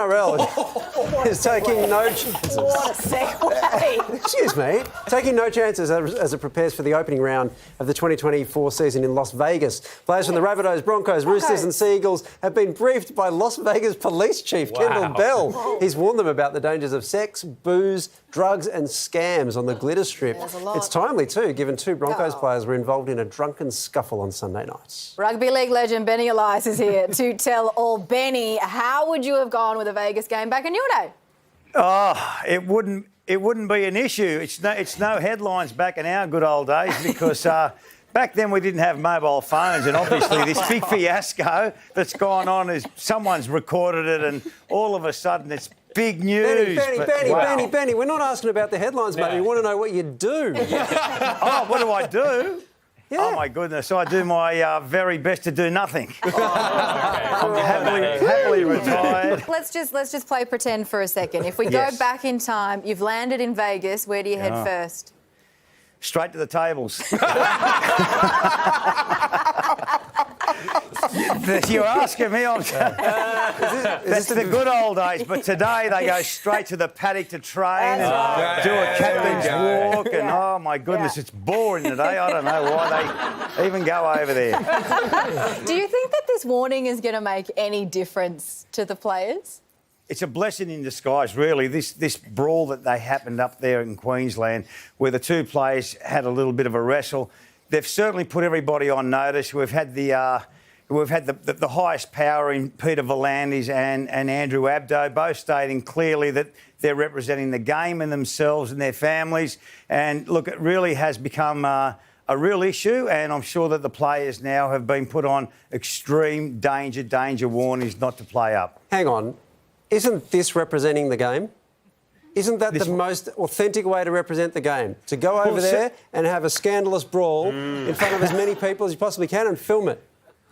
NRL is taking no chances. What a segue. Excuse me. Taking no chances as it prepares for the opening round of the 2024 season in Las Vegas. Players from the Rabbitohs, Broncos, Roosters and Sea Eagles have been briefed by Las Vegas Police Chief Kendall Bell. He's warned them about the dangers of sex, booze, drugs and scams on the glitter strip. It's timely too, given two Broncos players were involved in a drunken scuffle on Sunday night. Rugby League legend Benny Elias is here to tell all. Benny, how would you have gone with a Vegas game back in your day? Oh, it wouldn't be an issue. It's no headlines back in our good old days because back then we didn't have mobile phones, and obviously this big fiasco that's gone on is someone's recorded it, and all of a sudden it's big news. Benny, we're not asking about the headlines, mate. We want to know what you do. Oh, what do I do? Yeah. Oh, my goodness. I do my very best to do nothing. I'm happily retired. Let's just play pretend for a second. If we go back in time, you've landed in Vegas, where do you head first? Straight to the tables. You're asking me. That's the good old days. But today they go straight to the paddock to train and do a captain's walk. And oh my goodness, it's boring today. I don't know why they even go over there. Do you think that this warning is going to make any difference to the players? It's a blessing in disguise, really. This brawl that they happened up there in Queensland, where the two players had a little bit of a wrestle, they've certainly put everybody on notice. We've had the highest power in Peter V'landys and Andrew Abdo, both stating clearly that they're representing the game and themselves and their families. And look, it really has become a real issue, and I'm sure that the players now have been put on extreme danger warnings not to play up. Hang on. Isn't this representing the game? Isn't that the most authentic way to represent the game? To go over there and have a scandalous brawl in front of as many people as you possibly can and film it?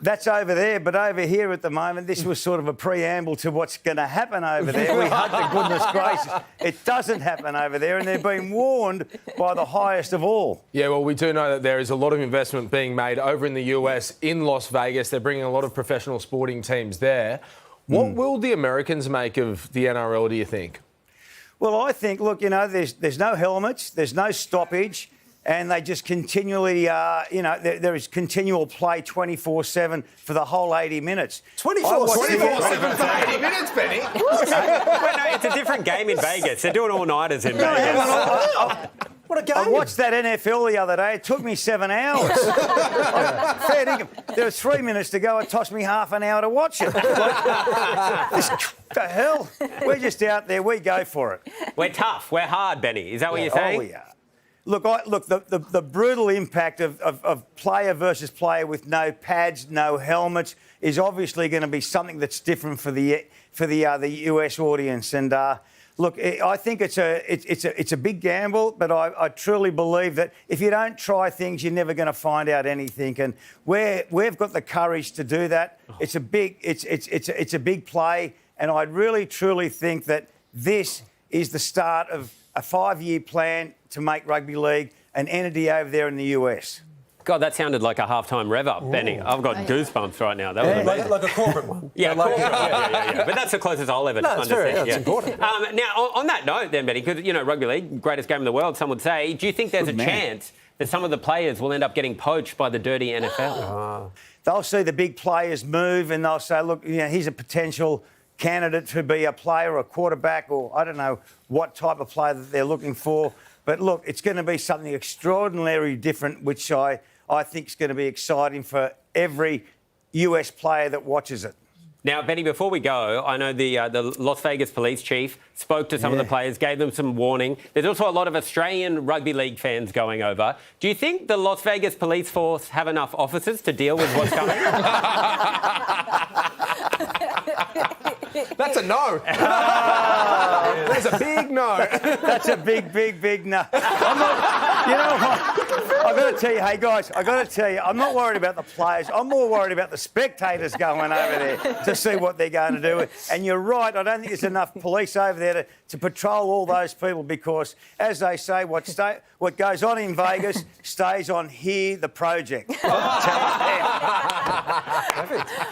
That's over there, but over here at the moment, this was sort of a preamble to what's going to happen over there. We hope to goodness gracious it doesn't happen over there, and they've been warned by the highest of all. Yeah, well, we do know that there is a lot of investment being made over in the US, in Las Vegas. They're bringing a lot of professional sporting teams there. What will the Americans make of the NRL, do you think? Well, I think, look, you know, there's no helmets, there's no stoppage, and they just continually, there is continual play 24/7 for the whole 80 minutes. 24/7 for 80 minutes, Benny? Well, no, it's a different game in Vegas. They're doing all-nighters in Vegas. What a game. I watched that NFL the other day. It took me 7 hours. Fair dinkum. There was 3 minutes to go. It took me half an hour to watch it. What the hell? We're just out there. We go for it. We're tough. We're hard, Benny. Is that what you're saying? Oh, yeah. Look, the brutal impact of player versus player with no pads, no helmets, is obviously going to be something that's different for the US audience. And look, I think it's a big gamble, but I truly believe that if you don't try things, you're never going to find out anything. And we've got the courage to do that. It's a big play, and I really truly think that this is the start of a 5-year plan to make Rugby League an entity over there in the US. God, that sounded like a half-time rev-up, Benny. I've got goosebumps right now. That was amazing. Like a corporate one. Yeah, yeah. But that's the closest I'll ever understand. That's important. Now, on that note then, Benny, because, you know, Rugby League, greatest game in the world, some would say, do you think there's a chance that some of the players will end up getting poached by the dirty NFL? They'll see the big players move and they'll say, look, you know, he's a potential candidate to be a player or a quarterback, or I don't know what type of player that they're looking for. But look, it's going to be something extraordinarily different, which I think is going to be exciting for every US player that watches it. Now, Benny, before we go, I know the Las Vegas police chief spoke to some of the players, gave them some warning. There's also a lot of Australian Rugby League fans going over. Do you think the Las Vegas police force have enough officers to deal with what's coming? That's a no. There's a big no. That's a big no. know what? I've got to tell you, hey guys, I've got to tell you, I'm not worried about the players. I'm more worried about the spectators going over there to see what they're going to do. And you're right, I don't think there's enough police over there to patrol all those people because, as they say, what goes on in Vegas stays on here, the project.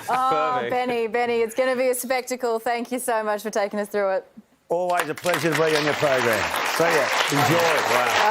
Oh, Benny, it's going to be a spectacle. Thank you so much for taking us through it. Always a pleasure to be on your program. See ya. Enjoy. Wow.